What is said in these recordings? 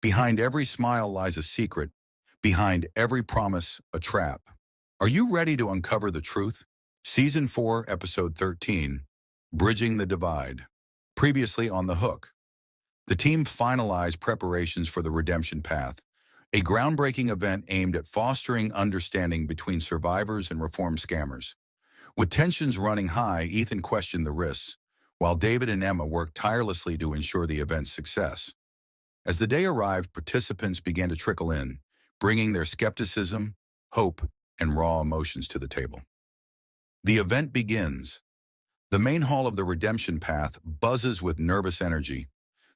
Behind every smile lies a secret. Behind every promise, a trap. Are you ready to uncover the truth? Season 4, Episode 13, Bridging the Divide. Previously on The Hook. The team finalized preparations for the redemption path, a groundbreaking event aimed at fostering understanding between survivors and reformed scammers. With tensions running high, Ethan questioned the risks, while David and Emma worked tirelessly to ensure the event's success. As the day arrived, participants began to trickle in, bringing their skepticism, hope, and raw emotions to the table. The event begins. The main hall of the redemption path buzzes with nervous energy.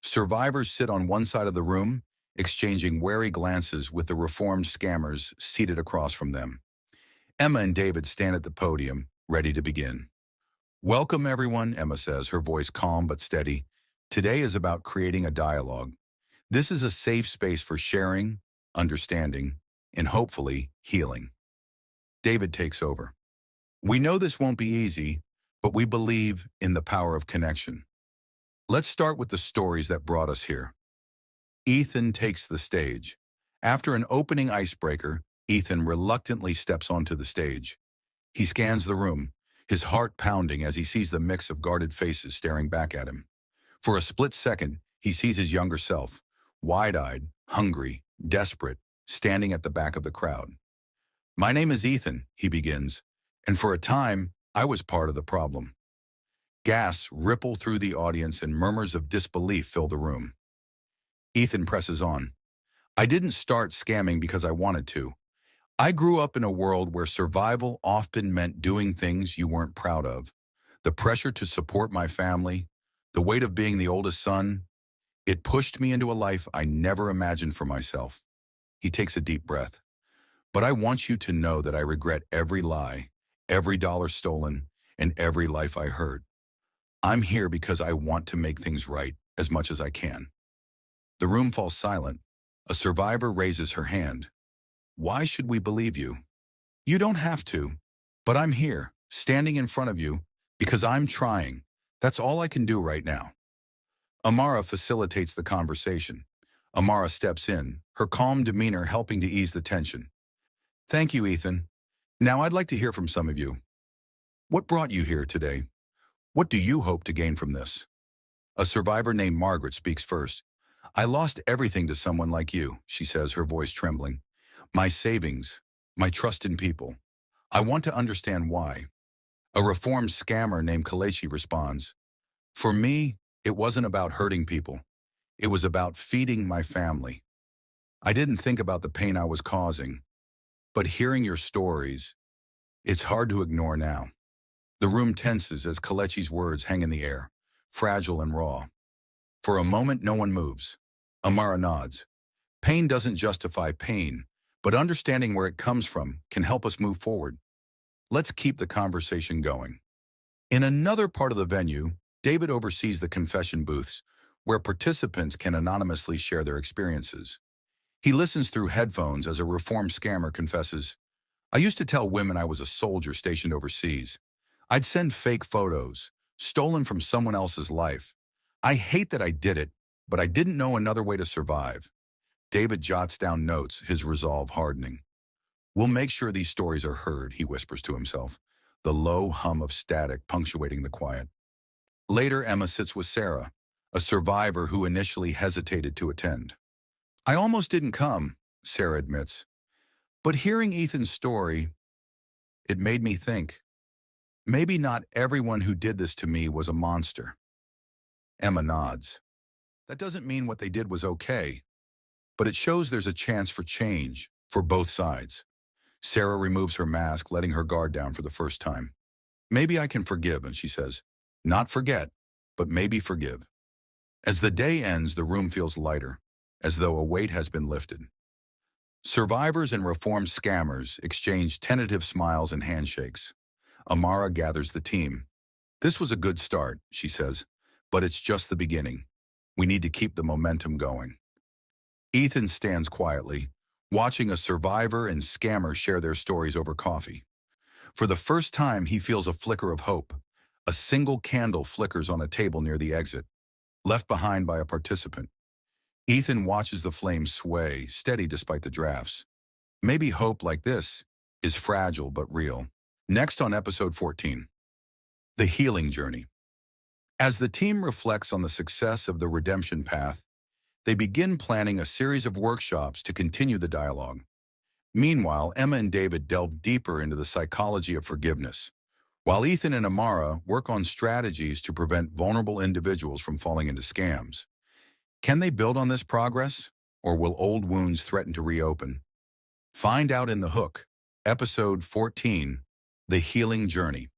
Survivors sit on one side of the room, exchanging wary glances with the reformed scammers seated across from them. Emma and David stand at the podium, ready to begin. "Welcome, everyone," Emma says, her voice calm but steady. "Today is about creating a dialogue. This is a safe space for sharing, understanding, and hopefully healing." David takes over. "We know this won't be easy, but we believe in the power of connection. Let's start with the stories that brought us here." Ethan takes the stage. After an opening icebreaker, Ethan reluctantly steps onto the stage. He scans the room, his heart pounding as he sees the mix of guarded faces staring back at him. For a split second, he sees his younger self, wide-eyed, hungry, desperate, standing at the back of the crowd. "My name is Ethan," he begins, "and for a time, I was part of the problem." Gasps ripple through the audience and murmurs of disbelief fill the room. Ethan presses on. "I didn't start scamming because I wanted to. I grew up in a world where survival often meant doing things you weren't proud of. The pressure to support my family, the weight of being the oldest son, it pushed me into a life I never imagined for myself." He takes a deep breath. "But I want you to know that I regret every lie, every dollar stolen, and every life I hurt. I'm here because I want to make things right as much as I can." The room falls silent. A survivor raises her hand. "Why should we believe you?" "You don't have to, but I'm here, standing in front of you, because I'm trying. That's all I can do right now." Amara facilitates the conversation. Amara steps in, her calm demeanor helping to ease the tension. "Thank you, Ethan. Now I'd like to hear from some of you. What brought you here today? What do you hope to gain from this?" A survivor named Margaret speaks first. "I lost everything to someone like you," she says, her voice trembling. "My savings, my trust in people. I want to understand why." A reformed scammer named Kalechi responds. "For me, it wasn't about hurting people. It was about feeding my family. I didn't think about the pain I was causing. But hearing your stories, it's hard to ignore now." The room tenses as Kalechi's words hang in the air, fragile and raw. For a moment, no one moves. Amara nods. "Pain doesn't justify pain, but understanding where it comes from can help us move forward. Let's keep the conversation going." In another part of the venue, David oversees the confession booths, where participants can anonymously share their experiences. He listens through headphones as a reformed scammer confesses, "I used to tell women I was a soldier stationed overseas. I'd send fake photos, stolen from someone else's life. I hate that I did it, but I didn't know another way to survive." David jots down notes, his resolve hardening. "We'll make sure these stories are heard," he whispers to himself, the low hum of static punctuating the quiet. Later, Emma sits with Sarah, a survivor who initially hesitated to attend. "I almost didn't come," Sarah admits. "But hearing Ethan's story, it made me think, maybe not everyone who did this to me was a monster." Emma nods. "That doesn't mean what they did was okay, but it shows there's a chance for change for both sides." Sarah removes her mask, letting her guard down for the first time. "Maybe I can forgive," and she says, "Not forget, but maybe forgive." As the day ends, the room feels lighter, as though a weight has been lifted. Survivors and reformed scammers exchange tentative smiles and handshakes. Amara gathers the team. "This was a good start," she says, "but it's just the beginning. We need to keep the momentum going." Ethan stands quietly, watching a survivor and scammer share their stories over coffee. For the first time, he feels a flicker of hope. A single candle flickers on a table near the exit, left behind by a participant. Ethan watches the flames sway, steady despite the drafts. Maybe hope like this is fragile but real. Next on episode 14, The Healing Journey. As the team reflects on the success of the redemption path, they begin planning a series of workshops to continue the dialogue. Meanwhile, Emma and David delve deeper into the psychology of forgiveness, while Ethan and Amara work on strategies to prevent vulnerable individuals from falling into scams. Can they build on this progress, or will old wounds threaten to reopen? Find out in The Hook, episode 14, The Healing Journey.